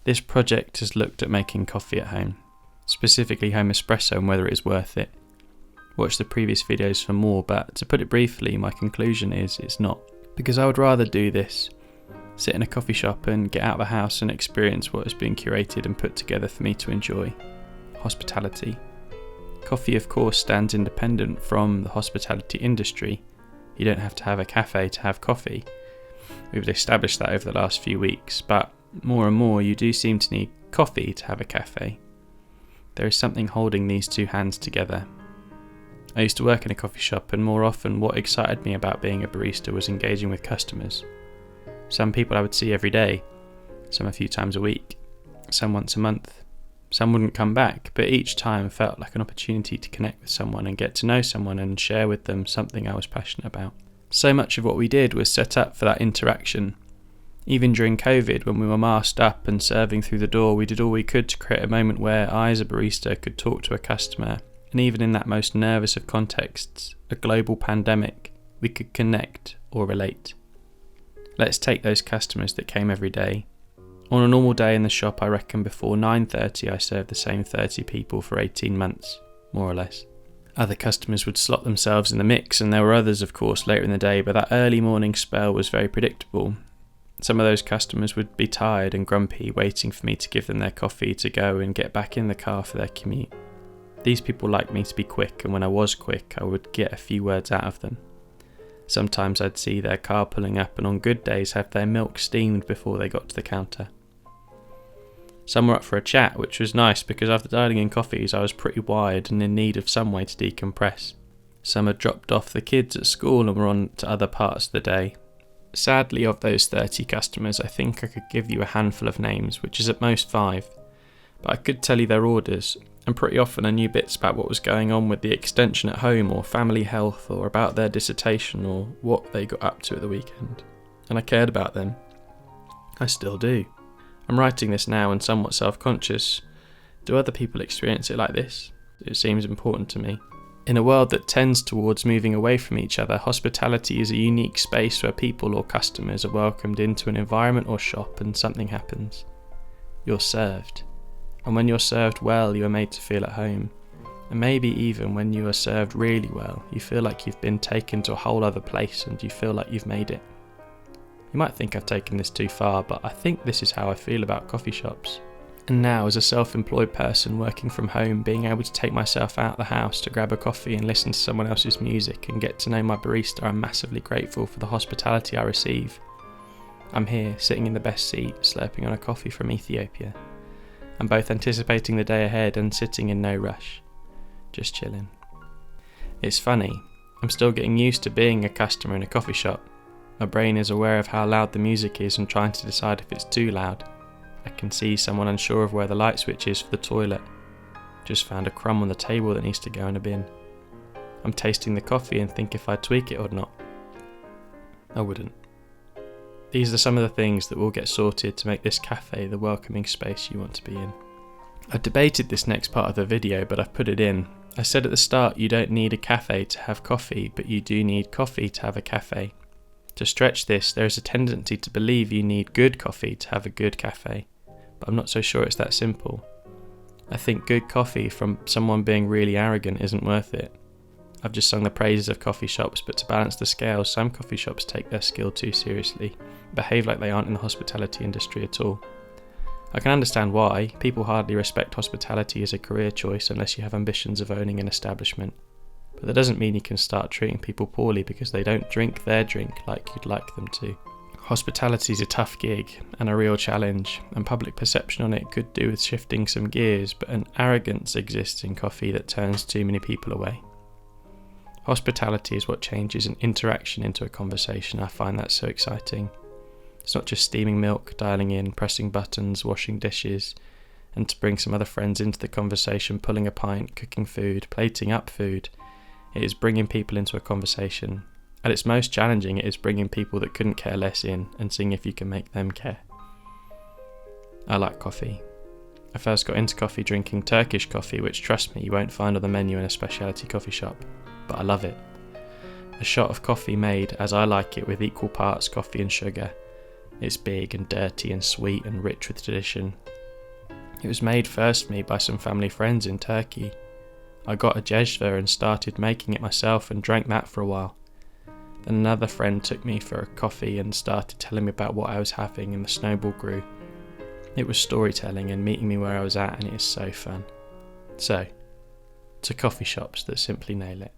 This project has looked at making coffee at home, specifically home espresso, and whether it is worth it. Watch the previous videos for more, but to put it briefly, my conclusion is it's not. Because I would rather do this, sit in a coffee shop and get out of the house and experience what has been curated and put together for me to enjoy. Hospitality. Coffee, of course, stands independent from the hospitality industry. You don't have to have a cafe to have coffee. We've established that over the last few weeks, but more and more you do seem to need coffee to have a cafe. There is something holding these two hands together. I used to work in a coffee shop, and more often what excited me about being a barista was engaging with customers. Some people I would see every day, some a few times a week, some once a month. Some wouldn't come back, but each time felt like an opportunity to connect with someone and get to know someone and share with them something I was passionate about. So much of what we did was set up for that interaction. Even during COVID, when we were masked up and serving through the door, we did all we could to create a moment where I, as a barista, could talk to a customer, and even in that most nervous of contexts, a global pandemic, we could connect or relate. Let's take those customers that came every day. On a normal day in the shop, I reckon before 9:30 I served the same 30 people for 18 months, more or less. Other customers would slot themselves in the mix, and there were others, of course, later in the day, but that early morning spell was very predictable. Some of those customers would be tired and grumpy, waiting for me to give them their coffee to go and get back in the car for their commute. These people liked me to be quick, and when I was quick, I would get a few words out of them. Sometimes I'd see their car pulling up, and on good days have their milk steamed before they got to the counter. Some were up for a chat, which was nice because after dialing in coffees I was pretty wired and in need of some way to decompress. Some had dropped off the kids at school and were on to other parts of the day. Sadly, of those 30 customers, I think I could give you a handful of names, which is at most 5, but I could tell you their orders, and pretty often I knew bits about what was going on with the extension at home, or family health, or about their dissertation, or what they got up to at the weekend. And I cared about them. I still do. I'm writing this now and somewhat self-conscious. Do other people experience it like this? It seems important to me. In a world that tends towards moving away from each other, hospitality is a unique space where people or customers are welcomed into an environment or shop and something happens. You're served. And when you're served well, you are made to feel at home. And maybe even when you are served really well, you feel like you've been taken to a whole other place and you feel like you've made it. You might think I've taken this too far, but I think this is how I feel about coffee shops. And now, as a self-employed person working from home, being able to take myself out the house to grab a coffee and listen to someone else's music and get to know my barista, I'm massively grateful for the hospitality I receive. I'm here, sitting in the best seat, slurping on a coffee from Ethiopia. I'm both anticipating the day ahead and sitting in no rush. Just chilling. It's funny, I'm still getting used to being a customer in a coffee shop. My brain is aware of how loud the music is and trying to decide if it's too loud. I can see someone unsure of where the light switch is for the toilet. Just found a crumb on the table that needs to go in a bin. I'm tasting the coffee and think if I'd tweak it or not. I wouldn't. These are some of the things that will get sorted to make this cafe the welcoming space you want to be in. I debated this next part of the video, but I've put it in. I said at the start you don't need a cafe to have coffee, but you do need coffee to have a cafe. To stretch this, there is a tendency to believe you need good coffee to have a good cafe, but I'm not so sure it's that simple. I think good coffee from someone being really arrogant isn't worth it. I've just sung the praises of coffee shops, but to balance the scales, some coffee shops take their skill too seriously, behave like they aren't in the hospitality industry at all. I can understand why. People hardly respect hospitality as a career choice unless you have ambitions of owning an establishment. But that doesn't mean you can start treating people poorly because they don't drink their drink like you'd like them to. Hospitality is a tough gig and a real challenge, and public perception on it could do with shifting some gears, but an arrogance exists in coffee that turns too many people away. Hospitality is what changes an interaction into a conversation. I find that so exciting. It's not just steaming milk, dialing in, pressing buttons, washing dishes, and to bring some other friends into the conversation, pulling a pint, cooking food, plating up food. It is bringing people into a conversation. At its most challenging, it is bringing people that couldn't care less in and seeing if you can make them care. I like coffee. I first got into coffee drinking Turkish coffee, which, trust me, you won't find on the menu in a specialty coffee shop, but I love it. A shot of coffee made as I like it, with equal parts coffee and sugar. It's big and dirty and sweet and rich with tradition. It was made first for me by some family friends in Turkey. I got a jezva and started making it myself and drank that for a while. Then another friend took me for a coffee and started telling me about what I was having, and the snowball grew. It was storytelling and meeting me where I was at, and it is so fun. So, to coffee shops that simply nail it.